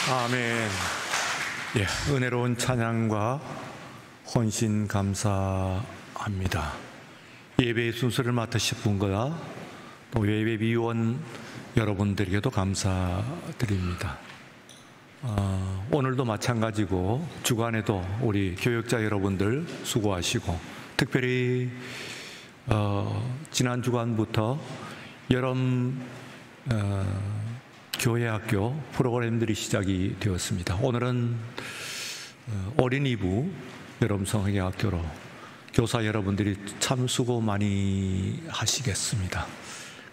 아멘. 예, 은혜로운 찬양과 헌신 감사합니다. 예배의 순서를 맡으실 분과 또 예배위원 여러분들에게도 감사드립니다. 오늘도 마찬가지고 주간에도 우리 교역자 여러분들 수고하시고, 특별히 지난 주간부터 여름 교회학교 프로그램들이 시작이 되었습니다. 오늘은 어린이부 여름 성경학교로 교사 여러분들이 참 수고 많이 하시겠습니다.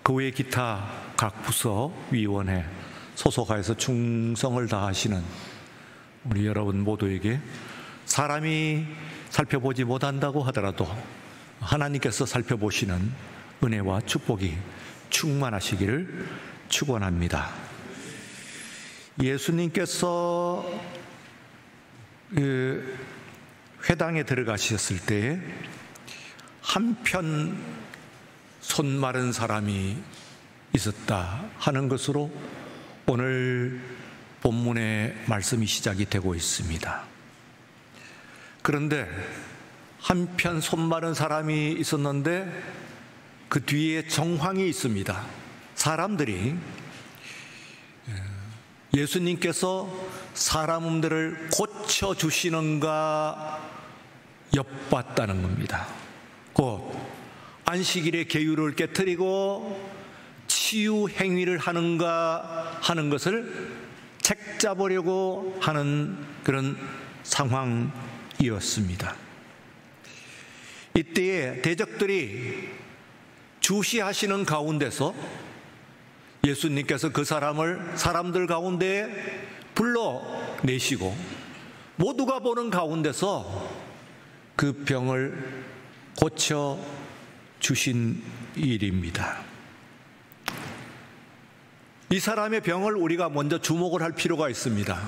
그 외에 기타 각 부서 위원회 소속하여서 충성을 다하시는 우리 여러분 모두에게 사람이 살펴보지 못한다고 하더라도 하나님께서 살펴보시는 은혜와 축복이 충만하시기를 축원합니다. 예수님께서 회당에 들어가셨을 때 한편 손 마른 사람이 있었다 하는 것으로 오늘 본문의 말씀이 시작이 되고 있습니다. 그런데 한편 손 마른 사람이 있었는데 그 뒤에 정황이 있습니다. 사람들이 예수님께서 사람들을 고쳐주시는가 엿봤다는 겁니다. 곧 안식일의 계율을 깨트리고 치유 행위를 하는가 하는 것을 책잡으려고 하는 그런 상황이었습니다. 이때에 대적들이 주시하시는 가운데서 예수님께서 그 사람들 가운데에 불러내시고 모두가 보는 가운데서 그 병을 고쳐주신 일입니다. 이 사람의 병을 우리가 먼저 주목을 할 필요가 있습니다.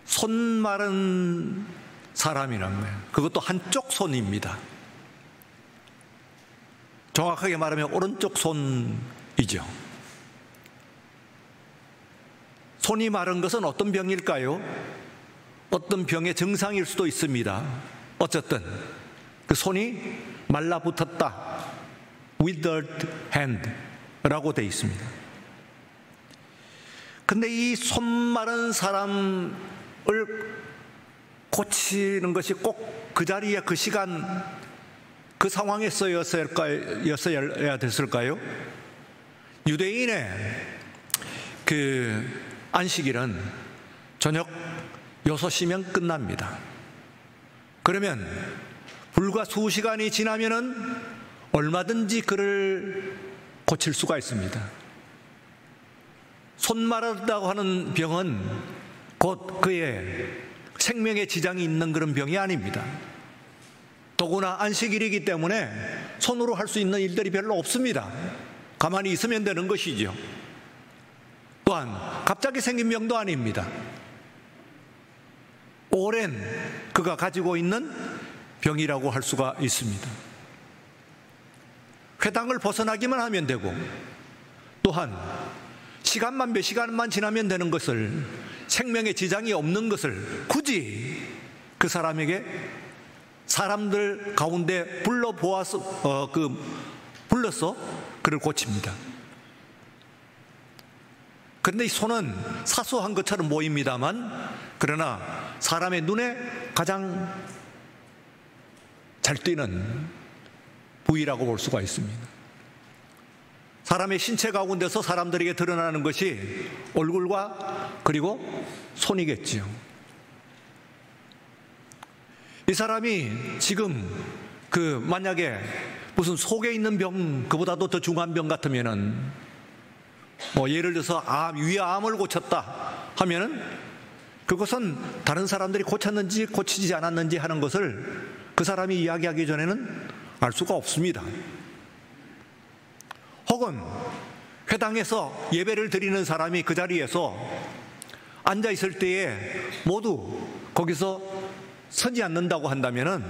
손 마른 사람이란 거예요. 그것도 한쪽 손입니다. 정확하게 말하면 오른쪽 손이죠. 손이 마른 것은 어떤 병일까요? 어떤 병의 증상일 수도 있습니다. 어쨌든 그 손이 말라붙었다, withered hand 라고 되어 있습니다. 근데 이 손 마른 사람을 고치는 것이 꼭 그 자리에 그 시간 그 상황에 쓰였어야 됐을까요? 유대인의 그 안식일은 저녁 6시면 끝납니다. 그러면 불과 수시간이 지나면은 얼마든지 그를 고칠 수가 있습니다. 손 마르다고 하는 병은 곧 그의 생명에 지장이 있는 그런 병이 아닙니다. 더구나 안식일이기 때문에 손으로 할 수 있는 일들이 별로 없습니다. 가만히 있으면 되는 것이죠. 또한 갑자기 생긴 병도 아닙니다. 오랜 그가 가지고 있는 병이라고 할 수가 있습니다. 회당을 벗어나기만 하면 되고, 또한 시간만 몇 시간만 지나면 되는 것을, 생명에 지장이 없는 것을 굳이 그 사람에게 사람들 가운데 불러서 그를 고칩니다. 그런데 이 손은 사소한 것처럼 보입니다만, 그러나 사람의 눈에 가장 잘 띄는 부위라고 볼 수가 있습니다. 사람의 신체 가운데서 사람들에게 드러나는 것이 얼굴과 그리고 손이겠지요. 이 사람이 지금 만약에 무슨 속에 있는 병, 그보다도 더 중한 병 같으면은 예를 들어서 위암을 고쳤다 하면은 그것은 다른 사람들이 고쳤는지 고치지 않았는지 하는 것을 그 사람이 이야기하기 전에는 알 수가 없습니다. 혹은 회당에서 예배를 드리는 사람이 그 자리에서 앉아 있을 때에 모두 거기서 서지 않는다고 한다면은,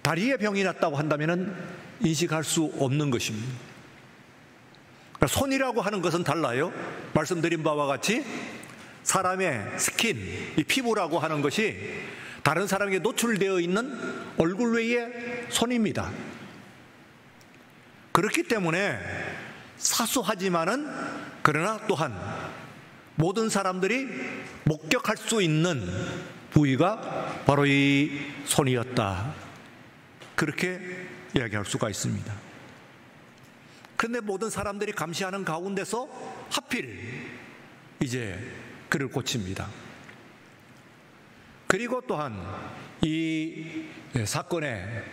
다리에 병이 났다고 한다면은 인식할 수 없는 것입니다. 손이라고 하는 것은 달라요. 말씀드린 바와 같이 사람의 스킨, 이 피부라고 하는 것이 다른 사람에게 노출되어 있는 얼굴 외의 손입니다. 그렇기 때문에 사소하지만은 그러나 또한 모든 사람들이 목격할 수 있는 부위가 바로 이 손이었다. 그렇게 이야기할 수가 있습니다. 그런데 모든 사람들이 감시하는 가운데서 하필 이제 그를 고칩니다. 그리고 또한 이 사건의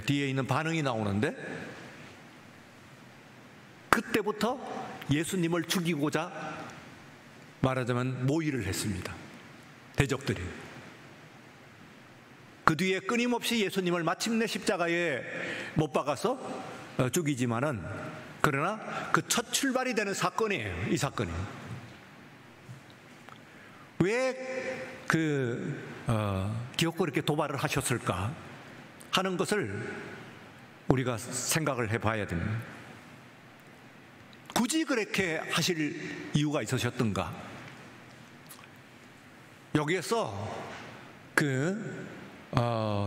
뒤에 있는 반응이 나오는데, 그때부터 예수님을 죽이고자 말하자면 모의를 했습니다. 대적들이. 그 뒤에 끊임없이 예수님을 마침내 십자가에 못 박아서 죽이지만은, 그러나 그 첫 출발이 되는 사건이에요. 이 사건이. 왜 기어코 이렇게 도발을 하셨을까 하는 것을 우리가 생각을 해봐야 됩니다. 굳이 그렇게 하실 이유가 있으셨던가? 여기에서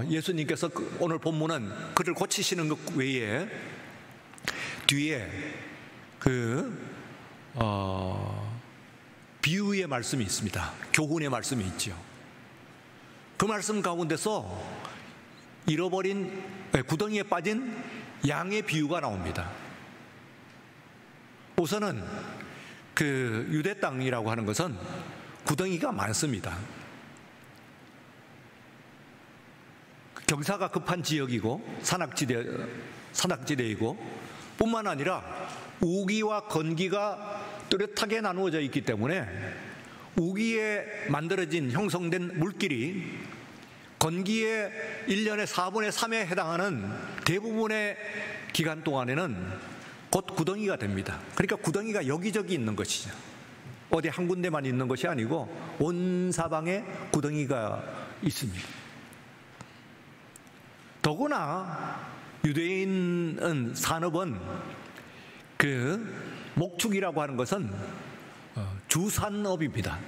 예수님께서 오늘 본문은 그를 고치시는 것 외에 뒤에 비유의 말씀이 있습니다. 교훈의 말씀이 있죠. 그 말씀 가운데서 잃어버린 구덩이에 빠진 양의 비유가 나옵니다. 우선은 유대 땅이라고 하는 것은 구덩이가 많습니다. 경사가 급한 지역이고 산악지대이고 뿐만 아니라 우기와 건기가 뚜렷하게 나누어져 있기 때문에 우기에 만들어진 형성된 물길이 건기의 1년의 4분의 3에 해당하는 대부분의 기간 동안에는 곧 구덩이가 됩니다. 그러니까 구덩이가 여기저기 있는 것이죠. 어디 한 군데만 있는 것이 아니고 온 사방에 구덩이가 있습니다. 더구나 유대인 산업은 목축이라고 하는 것은 주산업입니다.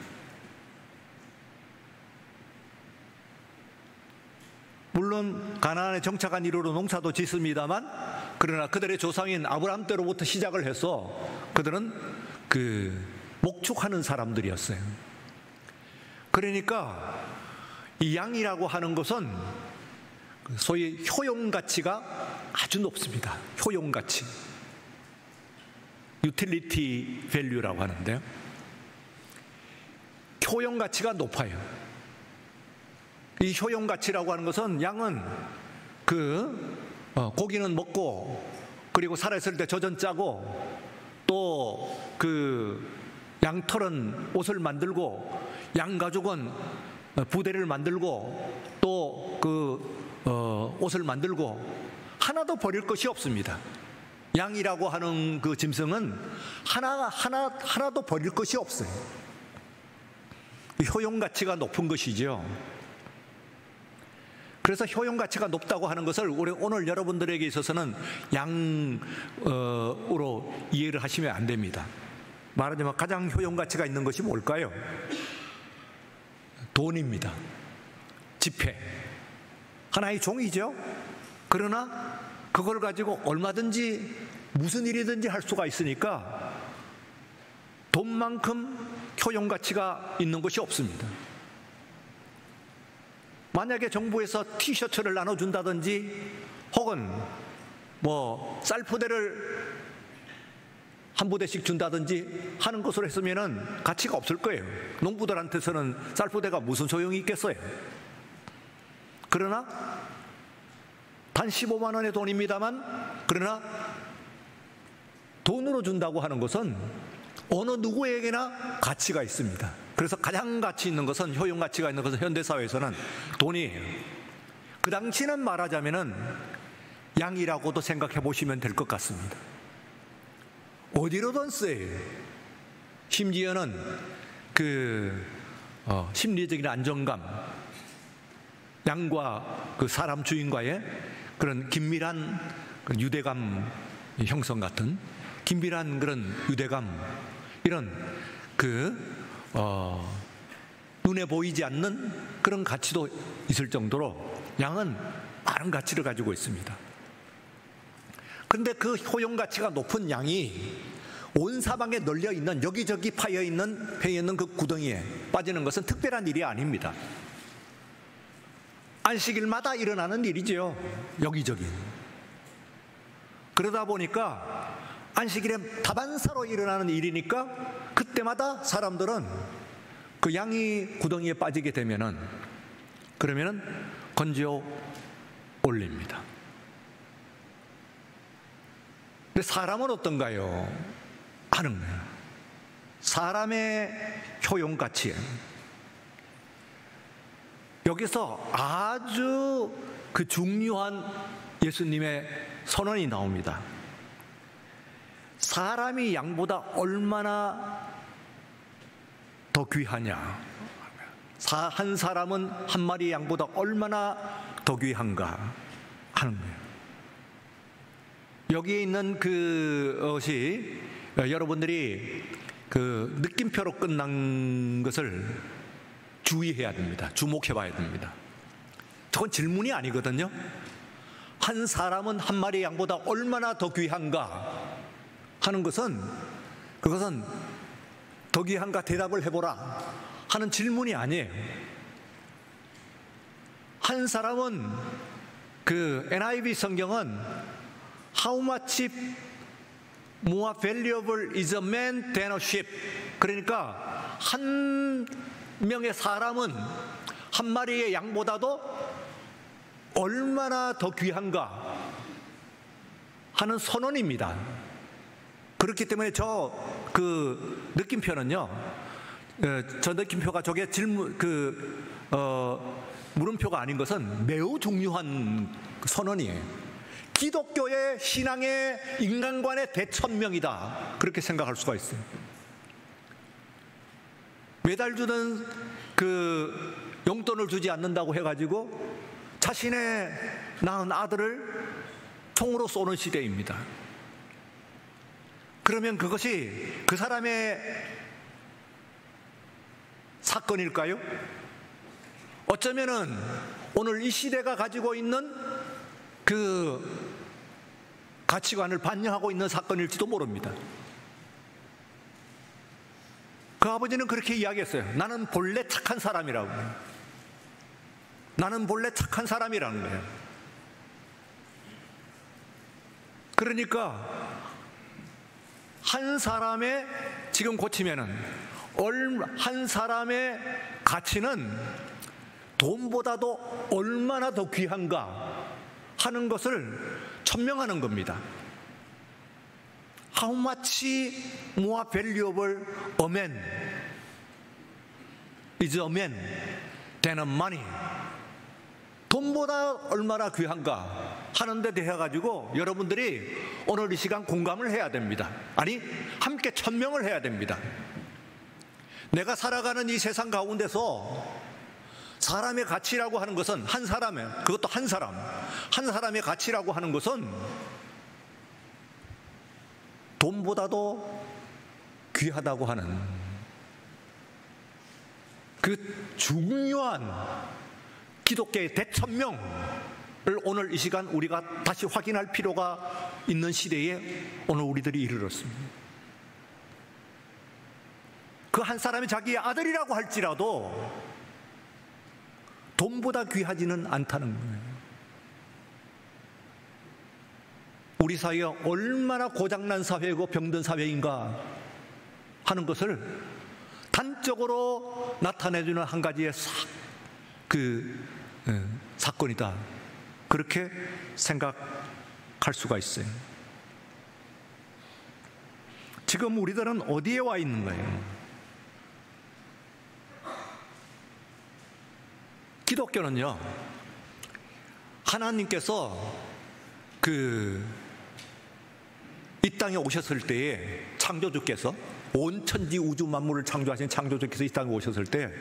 물론 가나안에 정착한 이후로 농사도 짓습니다만, 그러나 그들의 조상인 아브라함 때로부터 시작을 해서 그들은 목축하는 사람들이었어요. 그러니까 이 양이라고 하는 것은 소위 효용가치가 아주 높습니다. 효용가치, 유틸리티 밸류라고 하는데요. 효용가치가 높아요. 이 효용가치라고 하는 것은 양은 고기는 먹고, 그리고 살아있을 때 젖은 짜고, 또 양털은 옷을 만들고, 양가죽은 부대를 만들고, 또 옷을 만들고, 하나도 버릴 것이 없습니다. 양이라고 하는 그 짐승은 하나도 버릴 것이 없어요. 효용가치가 높은 것이죠. 그래서 효용가치가 높다고 하는 것을 오늘 여러분들에게 있어서는 양으로 이해를 하시면 안 됩니다. 말하자면 가장 효용가치가 있는 것이 뭘까요? 돈입니다. 지폐. 하나의 종이죠. 그러나 그걸 가지고 얼마든지 무슨 일이든지 할 수가 있으니까 돈만큼 효용가치가 있는 것이 없습니다. 만약에 정부에서 티셔츠를 나눠준다든지 혹은 쌀포대를 한 부대씩 준다든지 하는 것으로 했으면 가치가 없을 거예요. 농부들한테서는 쌀포대가 무슨 소용이 있겠어요. 그러나 단 15만 원의 돈입니다만, 그러나 돈으로 준다고 하는 것은 어느 누구에게나 가치가 있습니다. 그래서 가장 가치 있는 것은, 효용가치가 있는 것은 현대사회에서는 돈이에요. 그 당시는 말하자면은 양이라고도 생각해 보시면 될 것 같습니다. 어디로든 쓰여요. 심지어는 심리적인 안정감, 양과 사람 주인과의 그런 긴밀한 유대감 형성 같은, 긴밀한 그런 유대감, 이런 눈에 보이지 않는 그런 가치도 있을 정도로 양은 많은 가치를 가지고 있습니다. 그런데 그 효용 가치가 높은 양이 온 사방에 널려 있는, 여기저기 파여 있는 그 구덩이에 빠지는 것은 특별한 일이 아닙니다. 안식일마다 일어나는 일이죠. 여기저기. 그러다 보니까 안식일에 다반사로 일어나는 일이니까 그때마다 사람들은 그 양이 구덩이에 빠지게 되면은 건져 올립니다. 근데 사람은 어떤가요? 하는 거예요. 사람의 효용 가치. 여기서 아주 그 중요한 예수님의 선언이 나옵니다. 사람이 양보다 얼마나 더 귀하냐? 한 사람은 한 마리 양보다 얼마나 더 귀한가 하는 거예요. 여기에 있는 그것이 여러분들이 그 느낌표로 끝난 것을 주의해야 됩니다. 주목해 봐야 됩니다. 저건 질문이 아니거든요. 한 사람은 한 마리 양보다 얼마나 더 귀한가 하는 것은, 그것은 더 귀한가 대답을 해보라 하는 질문이 아니에요. 한 사람은 그 NIV 성경은 How much more valuable is a man than a sheep. 그러니까 한 명의 사람은 한 마리의 양보다도 얼마나 더 귀한가 하는 선언입니다. 그렇기 때문에 그 느낌표는요, 저 느낌표가 저게 물음표가 아닌 것은 매우 중요한 선언이에요. 기독교의 신앙의 인간관의 대천명이다, 그렇게 생각할 수가 있어요. 매달 주는 그 용돈을 주지 않는다고 해가지고 자신의 낳은 아들을 총으로 쏘는 시대입니다. 그러면 그것이 그 사람의 사건일까요? 어쩌면은 오늘 이 시대가 가지고 있는 그 가치관을 반영하고 있는 사건일지도 모릅니다. 그 아버지는 그렇게 이야기했어요. 나는 본래 착한 사람이라고. 나는 본래 착한 사람이라는 거예요. 그러니까 한 사람의, 지금 고치면은 한 사람의 가치는 돈보다도 얼마나 더 귀한가 하는 것을 천명하는 겁니다. How much more valuable a man is a man than a money. 돈보다 얼마나 귀한가 하는 데 대해 가지고 여러분들이 오늘 이 시간 공감을 해야 됩니다. 아니, 함께 천명을 해야 됩니다. 내가 살아가는 이 세상 가운데서 사람의 가치라고 하는 것은, 그것도 한 사람의 가치라고 하는 것은 돈보다도 귀하다고 하는 그 중요한 기독교의 대천명을 오늘 이 시간 우리가 다시 확인할 필요가 있는 시대에 오늘 우리들이 이르렀습니다. 그 한 사람이 자기의 아들이라고 할지라도 돈보다 귀하지는 않다는 거예요. 우리 사회가 얼마나 고장난 사회고 병든 사회인가 하는 것을 단적으로 나타내주는 한 가지의 사건이다, 그렇게 생각할 수가 있어요. 지금 우리들은 어디에 와 있는 거예요? 기독교는요, 하나님께서 이 땅에 오셨을 때에 창조주께서, 온 천지 우주 만물을 창조하신 창조주께서 이 땅에 오셨을 때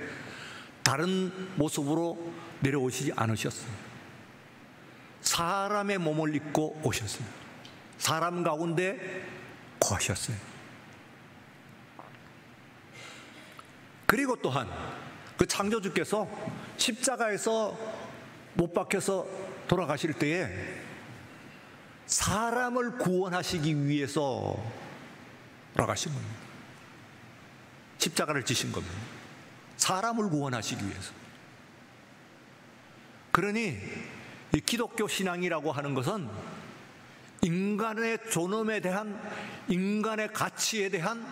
다른 모습으로 내려오시지 않으셨어요. 사람의 몸을 입고 오셨어요. 사람 가운데 고하셨어요. 그리고 또한 그 창조주께서 십자가에서 못 박혀서 돌아가실 때에 사람을 구원하시기 위해서 돌아가신 겁니다. 십자가를 지신 겁니다. 사람을 구원하시기 위해서. 그러니 이 기독교 신앙이라고 하는 것은 인간의 존엄에 대한, 인간의 가치에 대한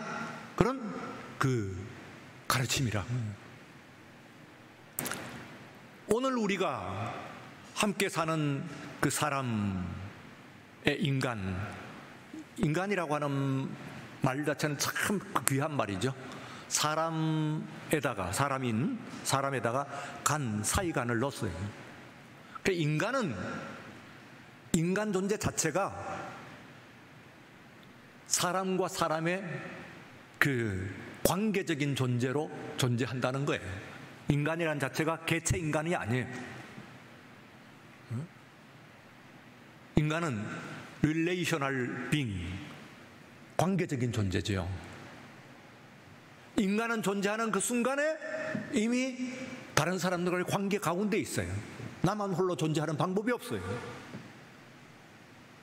그런 그 가르침이라. 오늘 우리가 함께 사는 그 사람의 인간이라고 하는 말 자체는 참 귀한 말이죠. 사람에다가 간, 사이간을 넣었어요. 인간은, 인간 존재 자체가 사람과 사람의 그 관계적인 존재로 존재한다는 거예요. 인간이란 자체가 개체 인간이 아니에요. 인간은 relational being, 관계적인 존재죠. 인간은 존재하는 그 순간에 이미 다른 사람들과의 관계 가운데 있어요. 나만 홀로 존재하는 방법이 없어요.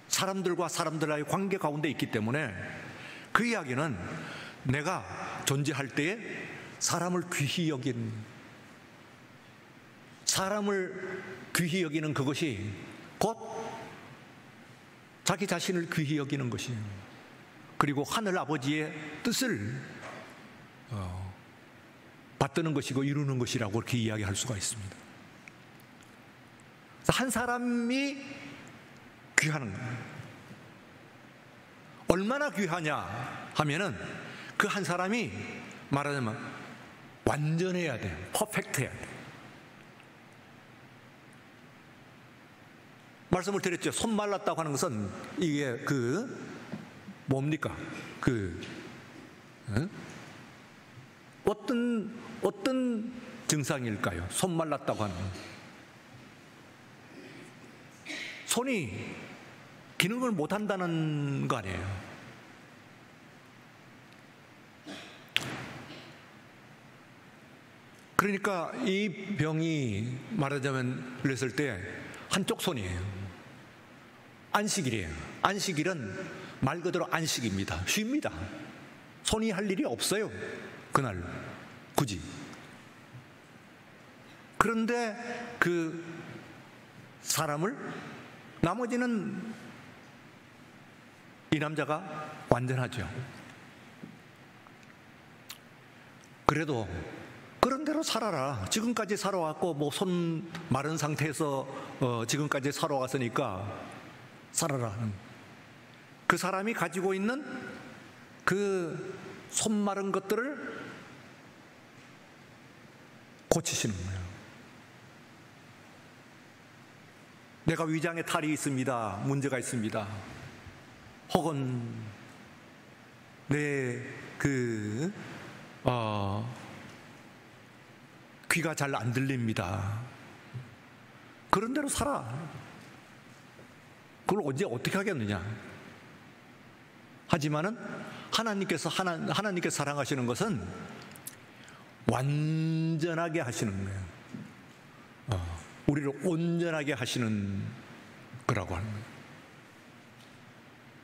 사람들과 사람들과의 관계 가운데 있기 때문에 그 이야기는 내가 존재할 때에 사람을 귀히 여기는 그것이 곧 자기 자신을 귀히 여기는 것이에요. 그리고 하늘 아버지의 뜻을 받드는 것이고 이루는 것이라고 그렇게 이야기할 수가 있습니다. 한 사람이 귀한 거예요. 얼마나 귀하냐 하면은 그 한 사람이 말하자면 완전해야 돼요. 퍼펙트해야 돼요. 말씀을 드렸죠. 손 말랐다고 하는 것은 이게 뭡니까? 어떤 증상일까요? 손 말랐다고 하는 건. 손이 기능을 못한다는 거 아니에요. 그러니까 이 병이 말하자면 그랬을 때 한쪽 손이에요. 안식일이에요. 안식일은 말 그대로 안식입니다. 쉽니다. 손이 할 일이 없어요. 그날 굳이. 그런데 그 사람을, 나머지는 이 남자가 완전하죠. 그래도 그런 대로 살아라. 지금까지 살아왔고 뭐 손 마른 상태에서 지금까지 살아왔으니까 살아라. 그 사람이 가지고 있는 그 손 마른 것들을 고치시는 거예요. 내가 위장에 탈이 있습니다. 문제가 있습니다. 혹은 내 귀가 잘 안 들립니다. 그런 대로 살아. 그걸 언제 어떻게 하겠느냐. 하지만은 하나님께서 사랑하시는 것은 완전하게 하시는 거예요. 우리를 온전하게 하시는 거라고 하는 거예요.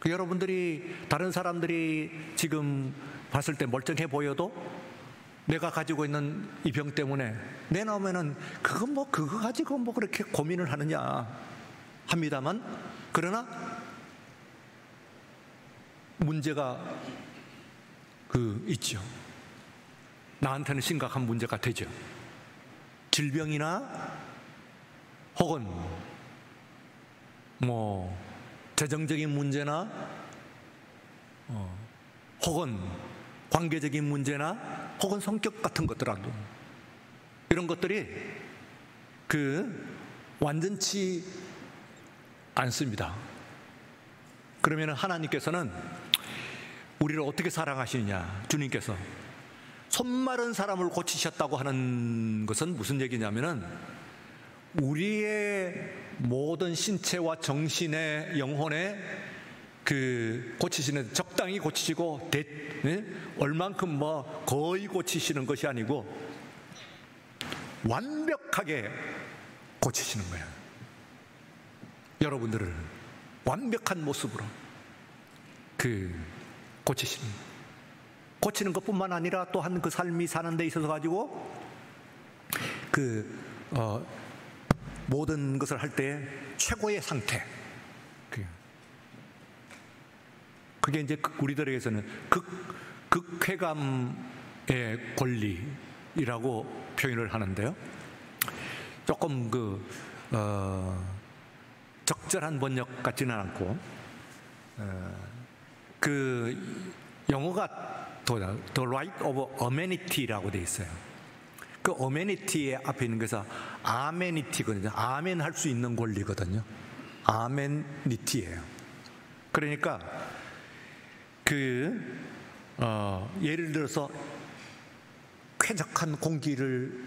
여러분들이, 다른 사람들이 지금 봤을 때 멀쩡해 보여도 내가 가지고 있는 이 병 때문에 내놓으면은 그거 가지고 뭐 그렇게 고민을 하느냐 합니다만, 그러나 문제가 있죠. 나한테는 심각한 문제가 되죠. 질병이나 혹은 뭐 재정적인 문제나 혹은 관계적인 문제나 혹은 성격 같은 것들라도, 이런 것들이 완전치 않습니다. 그러면 하나님께서는 우리를 어떻게 사랑하시느냐. 주님께서 손 마른 사람을 고치셨다고 하는 것은 무슨 얘기냐면은 우리의 모든 신체와 정신의 영혼의 고치시는, 적당히 고치시고 얼만큼 뭐 거의 고치시는 것이 아니고 완벽하게 고치시는 거예요. 여러분들을 완벽한 모습으로 고치는 것뿐만 아니라 또한 그 삶이 사는 데 있어서 가지고 모든 것을 할 때 최고의 상태, 그게 이제 우리들에게서는 극쾌감의 권리라고 표현을 하는데요. 조금 적절한 번역 같지는 않고, 영어가 The Right of Amenity라고 되어 있어요. 그 Amenity의 앞에 있는 것은 Amenity거든요. 아멘 할 수 있는 권리거든요. Amenity예요. 그러니까 예를 들어서 쾌적한 공기를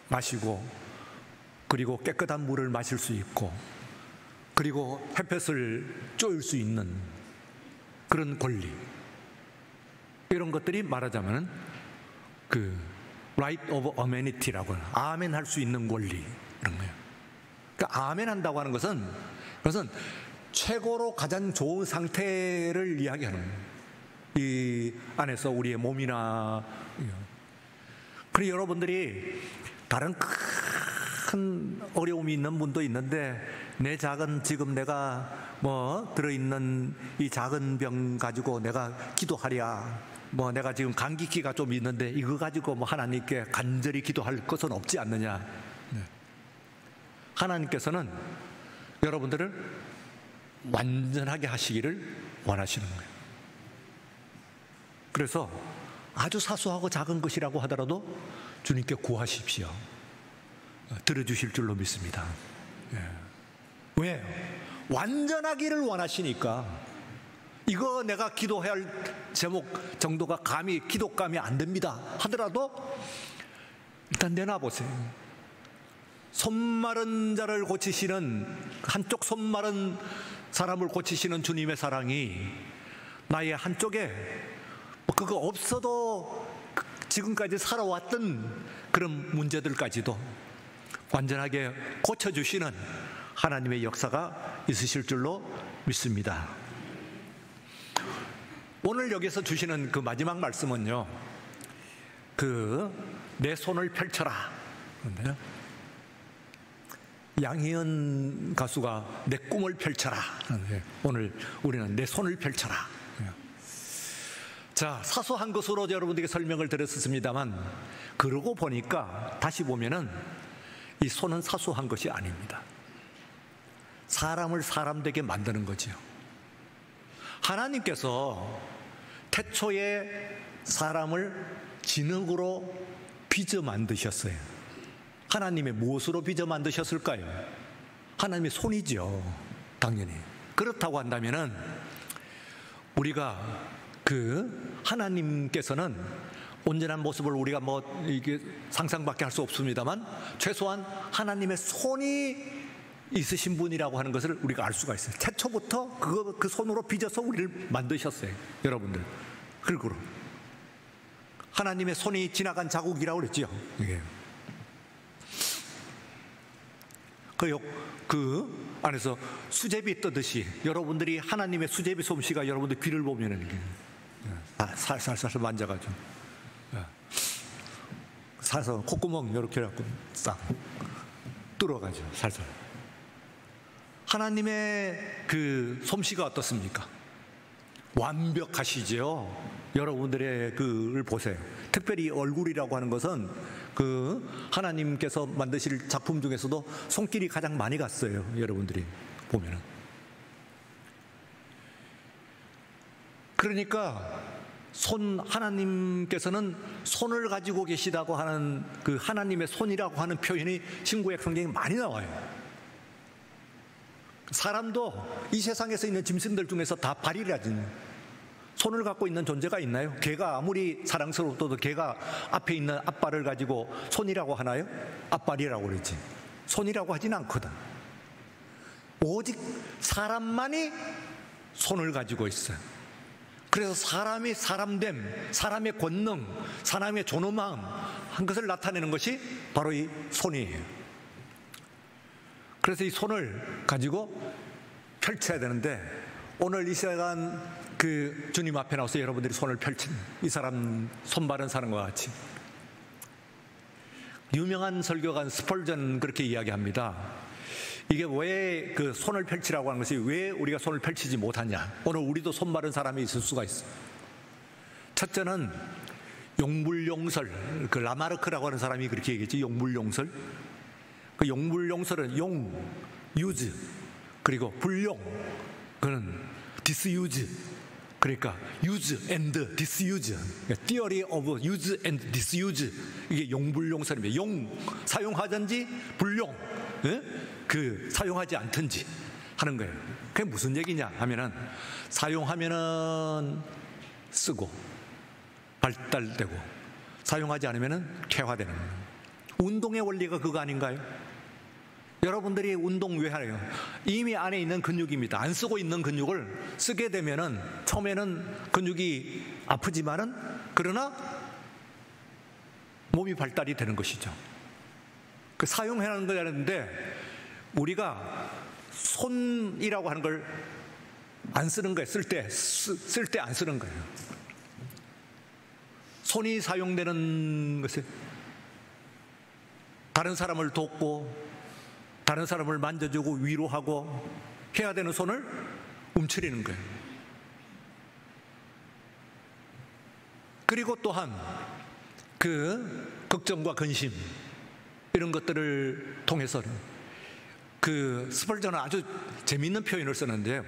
마시고, 그리고 깨끗한 물을 마실 수 있고, 그리고 햇볕을 쬐을 수 있는 그런 권리, 이런 것들이 말하자면 right of amenity라고 하는, 아멘 할 수 있는 권리, 이런 거예요. 그러니까 아멘 한다고 하는 것은 최고로 가장 좋은 상태를 이야기하는 거예요. 이 안에서 우리의 몸이나, 그리고 여러분들이 다른 큰 어려움이 있는 분도 있는데, 지금 내가 들어있는 이 작은 병 가지고 내가 기도하랴, 내가 지금 감기기가 좀 있는데 이거 가지고 하나님께 간절히 기도할 것은 없지 않느냐. 하나님께서는 여러분들을 완전하게 하시기를 원하시는 거예요. 그래서 아주 사소하고 작은 것이라고 하더라도 주님께 구하십시오. 들어주실 줄로 믿습니다. 왜요? 완전하기를 원하시니까. 이거 내가 기도해야 할 제목 정도가 기도감이 안 됩니다 하더라도 일단 내놔보세요. 손마른 자를 고치시는, 한쪽 손마른 사람을 고치시는 주님의 사랑이 나의 한쪽에 그거 없어도 지금까지 살아왔던 그런 문제들까지도 완전하게 고쳐주시는 하나님의 역사가 있으실 줄로 믿습니다. 오늘 여기서 주시는 그 마지막 말씀은요, 내 손을 펼쳐라. 그런데요, 양희은 가수가 내 꿈을 펼쳐라. 오늘 우리는 내 손을 펼쳐라. 자, 사소한 것으로 여러분들에게 설명을 드렸습니다만, 그러고 보니까 다시 보면은 이 손은 사소한 것이 아닙니다. 사람을 사람 되게 만드는 거지요. 하나님께서 태초에 사람을 진흙으로 빚어 만드셨어요. 하나님의 무엇으로 빚어 만드셨을까요? 하나님의 손이죠, 당연히. 그렇다고 한다면은 우리가 하나님께서는 온전한 모습을 우리가 이게 상상밖에 할 수 없습니다만, 최소한 하나님의 손이 있으신 분이라고 하는 것을 우리가 알 수가 있어요. 태초부터 그 손으로 빚어서 우리를 만드셨어요, 여러분들. 그리고 하나님의 손이 지나간 자국이라고 그랬죠. 이게. 그 안에서 수제비 뜨듯이 여러분들이 하나님의 수제비 솜씨가 여러분들 귀를 보면은 이게 살살살 만져가지고, 살살 콧구멍 이렇게 해갖고 싹 뚫어가지고 살살. 하나님의 그 솜씨가 어떻습니까? 완벽하시죠. 여러분들의 그를 보세요. 특별히 얼굴이라고 하는 것은 하나님께서 만드실 작품 중에서도 손길이 가장 많이 갔어요. 여러분들이 보면은. 그러니까 하나님께서는 손을 가지고 계시다고 하는 그 하나님의 손이라고 하는 표현이 신구약 성경에 많이 나와요. 사람도 이 세상에서 있는 짐승들 중에서 다 발이라지 손을 갖고 있는 존재가 있나요? 개가 아무리 사랑스러워도 개가 앞에 있는 앞발을 가지고 손이라고 하나요? 앞발이라고 그러지. 손이라고 하진 않거든. 오직 사람만이 손을 가지고 있어요. 그래서 사람이 사람됨, 사람의 권능, 사람의 존엄함 한 것을 나타내는 것이 바로 이 손이에요. 그래서 이 손을 가지고 펼쳐야 되는데, 오늘 이 시간 그 주님 앞에 나와서 여러분들이 손을 펼친 이 사람, 손 바른 사람과 같이, 유명한 설교가 스펄전 그렇게 이야기합니다. 이게 왜 그 손을 펼치라고 하는 것이 왜 우리가 손을 펼치지 못하냐. 오늘 우리도 손 바른 사람이 있을 수가 있어요. 첫째는 용불용설, 그 라마르크라고 하는 사람이 그렇게 얘기했지. 용불용설. 그 용불용설은 용, 유즈, 그리고 불용, 그는 디스유즈. 그러니까 use and disuse, theory of use and disuse, 이게 용불용설입니다. 용 사용하든지 불용 그 사용하지 않든지 하는 거예요. 그게 무슨 얘기냐 하면은, 사용하면은 쓰고 발달되고 사용하지 않으면은 퇴화되는 거예요. 운동의 원리가 그거 아닌가요? 여러분들이 운동 왜 하나요? 이미 안에 있는 근육입니다. 안 쓰고 있는 근육을 쓰게 되면은 처음에는 근육이 아프지만은, 그러나 몸이 발달이 되는 것이죠. 그 사용해라는 거였는데, 우리가 손이라고 하는 걸 안 쓰는 거예요. 쓸 때 안 쓰는 거예요. 손이 사용되는 것은 다른 사람을 돕고 다른 사람을 만져주고 위로하고 해야 되는 손을 움츠리는 거예요. 그리고 또한 그 걱정과 근심 이런 것들을 통해서는, 그 스펄전은 아주 재미있는 표현을 쓰는데,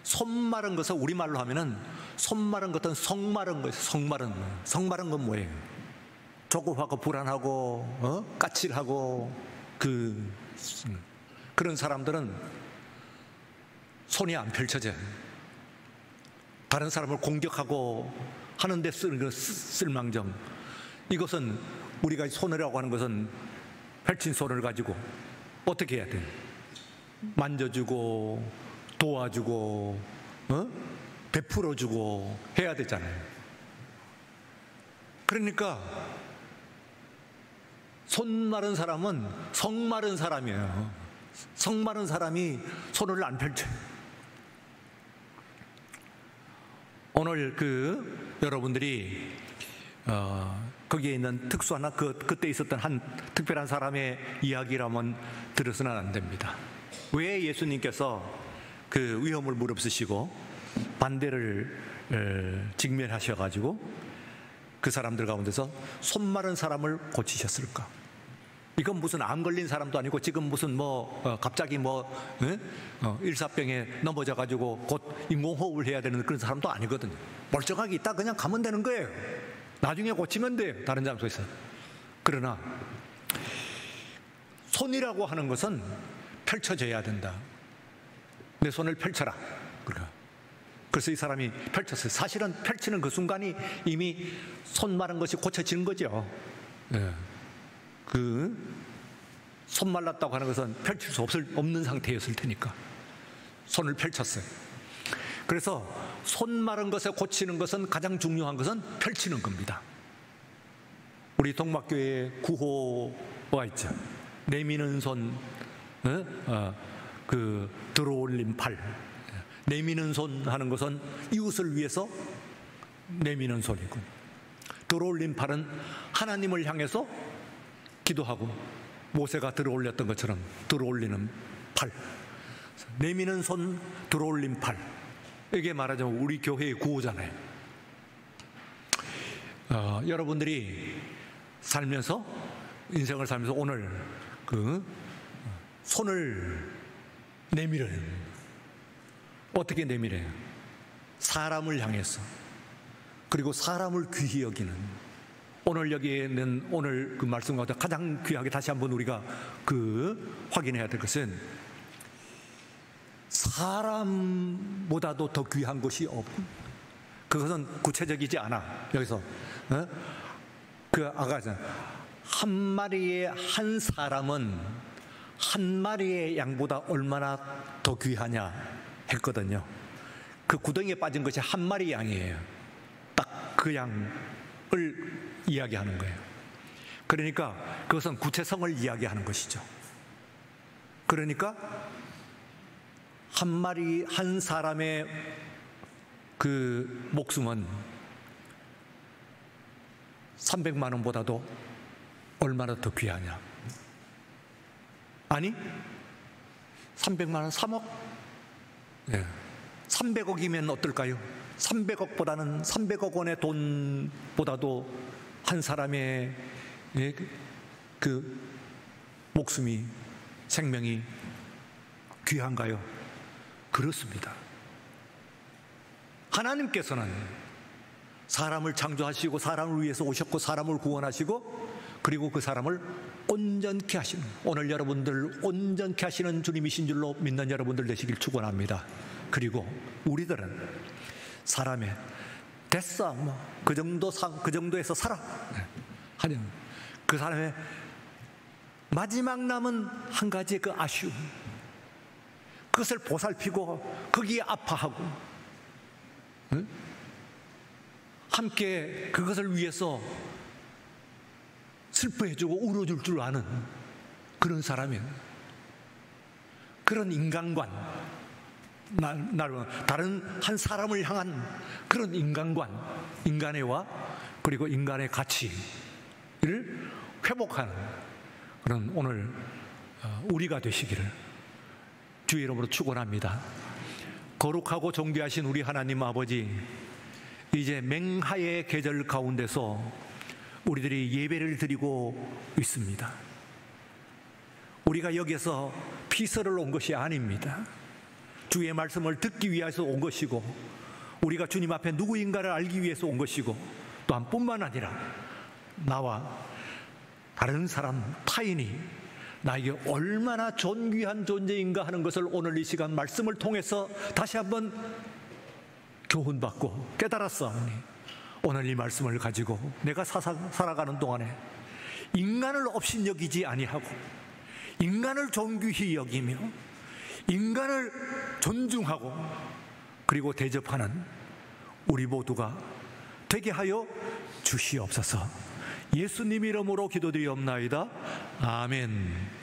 손 마른 것을 우리말로 하면은 손 마른 것은 성 마른 거예요. 성 마른 건 뭐예요? 조급하고 불안하고 까칠하고 그런 사람들은 손이 안 펼쳐져요. 다른 사람을 공격하고 하는데 쓸망정. 이것은 우리가 손이라고 하는 것은 펼친 손을 가지고 어떻게 해야 돼요? 만져주고 도와주고 베풀어주고 해야 되잖아요. 그러니까 손 마른 사람은 성 마른 사람이에요. 성 마른 사람이 손을 안 펼쳐요. 오늘 여러분들이 거기에 있는 특수한 그때 있었던 한 특별한 사람의 이야기라면 들어서는 안 됩니다. 왜 예수님께서 그 위험을 무릅쓰시고 반대를 직면하셔가지고 그 사람들 가운데서 손 마른 사람을 고치셨을까? 이건 무슨 암 걸린 사람도 아니고 지금 무슨 갑자기 일사병에 넘어져가지고 곧 인공호흡을 해야 되는 그런 사람도 아니거든요. 멀쩡하게 있다 그냥 가면 되는 거예요. 나중에 고치면 돼요. 다른 장소에서. 그러나 손이라고 하는 것은 펼쳐져야 된다. 내 손을 펼쳐라. 그래서 이 사람이 펼쳤어요. 사실은 펼치는 그 순간이 이미 손 마른 것이 고쳐지는 거죠. 손 말랐다고 하는 것은 펼칠 수 없는 상태였을 테니까 손을 펼쳤어요. 그래서 손 마른 것에 고치는 것은, 가장 중요한 것은 펼치는 겁니다. 우리 동막교회에 구호가 있죠. 내미는 손, 들어올린 팔. 내미는 손 하는 것은 이웃을 위해서 내미는 손이고, 들어올린 팔은 하나님을 향해서 기도하고 모세가 들어올렸던 것처럼 들어올리는 팔. 내미는 손, 들어올린 팔. 이게 말하자면 우리 교회의 구호잖아요. 여러분들이 살면서, 인생을 살면서 오늘 손을 내밀어요. 어떻게 내밀어요? 사람을 향해서, 그리고 사람을 귀히 여기는, 오늘 여기에는 오늘 그 말씀 가운데 가장 귀하게 다시 한번 우리가 확인해야 될 것은, 사람보다도 더 귀한 것이 없고, 그것은 구체적이지 않아. 여기서 그 아까 한 마리의 한 사람은 한 마리의 양보다 얼마나 더 귀하냐 했거든요. 그 구덩이에 빠진 것이 한 마리 양이에요. 딱 그 양을 이야기하는 거예요. 그러니까 그것은 구체성을 이야기하는 것이죠. 그러니까 한 사람의 그 목숨은 300만 원보다도 얼마나 더 귀하냐? 아니, 300만 원, 3억? 예. 300억이면 어떨까요? 300억보다는 300억 원의 돈보다도 한 사람의 그 목숨이, 생명이 귀한가요? 그렇습니다. 하나님께서는 사람을 창조하시고 사람을 위해서 오셨고 사람을 구원하시고 그리고 그 사람을 온전케 하시는, 오늘 여러분들 온전케 하시는 주님이신 줄로 믿는 여러분들 되시길 축원합니다. 그리고 우리들은 사람의 됐어, 그 정도에서 살아 하는 그 사람의 마지막 남은 한 가지의 그 아쉬움, 그것을 보살피고 거기에 아파하고 함께 그것을 위해서 슬퍼해주고 울어줄 줄 아는 그런 사람이에요. 그런 인간관, 다른 한 사람을 향한 그런 인간관, 인간애와 그리고 인간의 가치를 회복하는 그런 오늘 우리가 되시기를 주의 이름으로 축원합니다. 거룩하고 존귀하신 우리 하나님 아버지, 이제 맹하의 계절 가운데서 우리들이 예배를 드리고 있습니다. 우리가 여기서 피서를 온 것이 아닙니다. 주의 말씀을 듣기 위해서 온 것이고 우리가 주님 앞에 누구인가를 알기 위해서 온 것이고 또한 뿐만 아니라 나와 다른 사람, 타인이 나에게 얼마나 존귀한 존재인가 하는 것을 오늘 이 시간 말씀을 통해서 다시 한번 교훈받고 깨달았사오니 오늘 이 말씀을 가지고 내가 살아가는 동안에 인간을 업신여기지 아니하고 인간을 존귀히 여기며 인간을 존중하고 그리고 대접하는 우리 모두가 되게 하여 주시옵소서. 예수님 이름으로 기도드리옵나이다. 아멘.